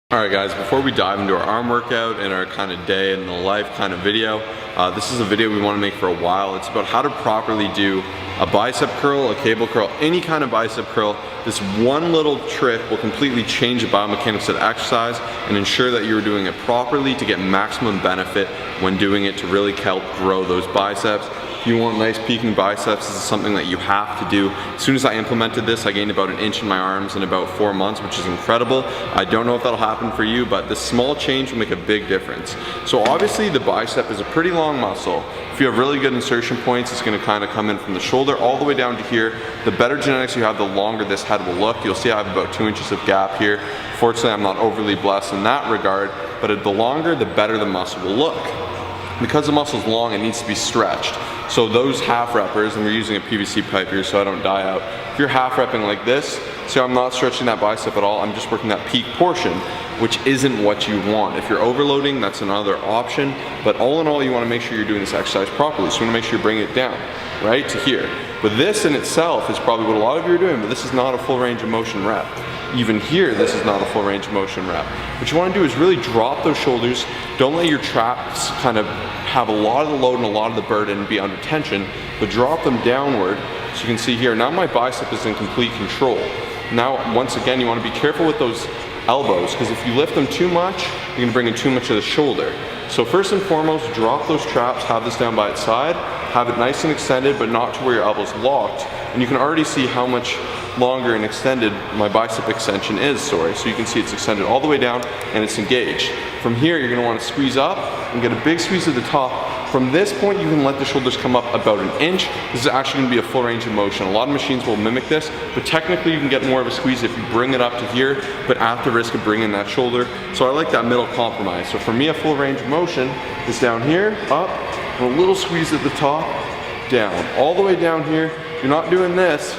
Alright guys, before we dive into our arm workout and our kind of day in the life kind of video, this is a video we want to make for a while. It's about how to properly do a bicep curl, a cable curl, any kind of bicep curl. This one little trick will completely change the biomechanics of the exercise and ensure that you're doing it properly to get maximum benefit when doing it to really help grow those biceps. If you want nice peaking biceps, this is something that you have to do. As soon as I implemented this, I gained about 1 inch in my arms in about 4 months, which is incredible. I don't know if that'll happen for you, but this small change will make a big difference. So obviously the bicep is a pretty long muscle. If you have really good insertion points, it's gonna kind of come in from the shoulder all the way down to here. The better genetics you have, the longer this head will look. You'll see I have about 2 inches of gap here. Fortunately, I'm not overly blessed in that regard, but the longer, the better the muscle will look. Because the muscle's long, it needs to be stretched. So those half reppers, and we're using a PVC pipe here so I don't die out. If you're half repping like this, see I'm not stretching that bicep at all, I'm just working that peak portion, which isn't what you want. If you're overloading, that's another option, but all in all, you wanna make sure you're doing this exercise properly. So you wanna make sure you're bringing it down, right, to here. But this in itself is probably what a lot of you are doing, but this is not a full range of motion rep. Even here, this is not a full range of motion rep. What you wanna do is really drop those shoulders. Don't let your traps kind of have a lot of the load and a lot of the burden and be under tension, but drop them downward. So you can see here, now my bicep is in complete control. Now, once again, you wanna be careful with those elbows, because if you lift them too much, you're gonna bring in too much of the shoulder. So first and foremost, drop those traps, have this down by its side, have it nice and extended, but not to where your elbow's locked. And you can already see how much longer and extended my bicep extension is, So you can see it's extended all the way down and it's engaged. From here, you're gonna wanna squeeze up and get a big squeeze at the top. From this point, you can let the shoulders come up about 1 inch. This is actually gonna be a full range of motion. A lot of machines will mimic this, but technically you can get more of a squeeze if you bring it up to here, but at the risk of bringing that shoulder. So I like that middle compromise. So for me, a full range of motion is down here, up, and a little squeeze at the top, down. All the way down here. You're not doing this.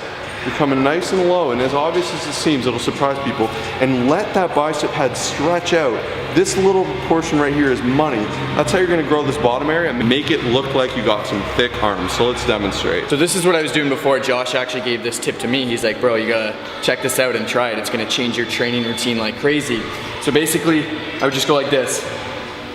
You're coming nice and low, and as obvious as it seems, it'll surprise people, and let that bicep head stretch out. This little portion right here is money. That's how you're gonna grow this bottom area and make it look like you got some thick arms. So let's demonstrate. So this is what I was doing before. Josh actually gave this tip to me. He's like, bro, you gotta check this out and try it. It's gonna change your training routine like crazy. So basically, I would just go like this.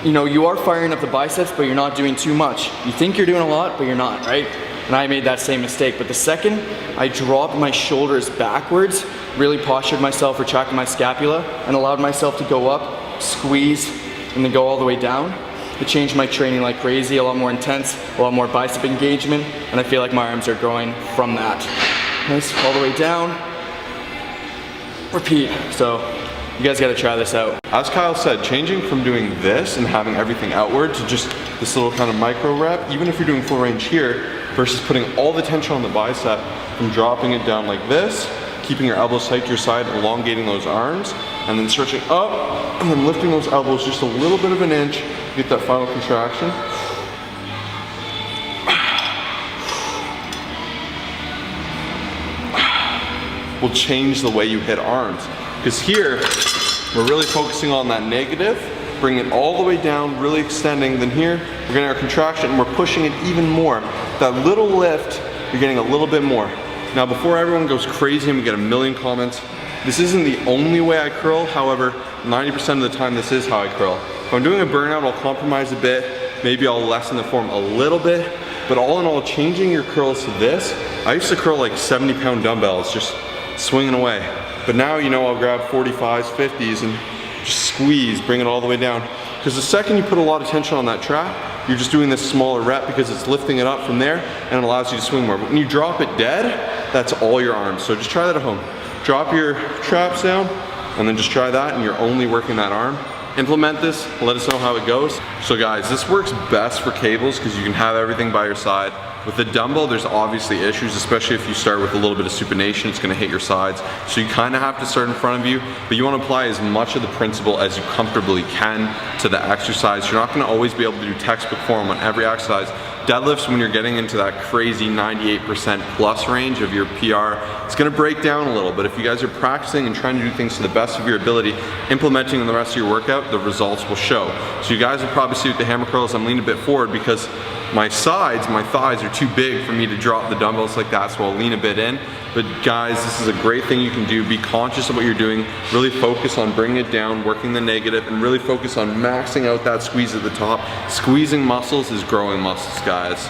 You know, you are firing up the biceps, but you're not doing too much. You think you're doing a lot, but you're not, right? And I made that same mistake. But the second I dropped my shoulders backwards, really postured myself, retracted my scapula, and allowed myself to go up, squeeze, and then go all the way down, it changed my training like crazy, a lot more intense, a lot more bicep engagement, and I feel like my arms are growing from that. Nice, all the way down, repeat. So you guys gotta try this out. As Kyle said, changing from doing this and having everything outward to just this little kind of micro rep, even if you're doing full range here, versus putting all the tension on the bicep and dropping it down like this, keeping your elbows tight to your side, elongating those arms, and then stretching up, and then lifting those elbows just a little bit of 1 inch, get that final contraction. Will change the way you hit arms. Because here, we're really focusing on that negative, bring it all the way down, really extending. Then here, we're getting our contraction and we're pushing it even more. That little lift, you're getting a little bit more. Now before everyone goes crazy and we get a million comments, this isn't the only way I curl. However, 90% of the time this is how I curl. If I'm doing a burnout, I'll compromise a bit. Maybe I'll lessen the form a little bit. But all in all, changing your curls to this, I used to curl like 70-pound dumbbells, just swinging away. But now, you know, I'll grab 45s, 50s, and just squeeze, bring it all the way down. Because the second you put a lot of tension on that trap, you're just doing this smaller rep because it's lifting it up from there and it allows you to swing more. But when you drop it dead, that's all your arms. So just try that at home. Drop your traps down and then just try that and you're only working that arm. Implement this, let us know how it goes. So guys, this works best for cables because you can have everything by your side. With the dumbbell, there's obviously issues, especially if you start with a little bit of supination, it's gonna hit your sides. So you kinda have to start in front of you, but you wanna apply as much of the principle as you comfortably can to the exercise. You're not gonna always be able to do textbook form on every exercise, deadlifts, when you're getting into that crazy 98% plus range of your PR, it's gonna break down a little, but if you guys are practicing and trying to do things to the best of your ability, implementing in the rest of your workout, the results will show. So you guys will probably see with the hammer curls, I'm leaning a bit forward because my sides, my thighs are too big for me to drop the dumbbells like that, so I'll lean a bit in. But guys, this is a great thing you can do. Be conscious of what you're doing, really focus on bringing it down, working the negative, and really focus on maxing out that squeeze at the top. Squeezing muscles is growing muscles, guys.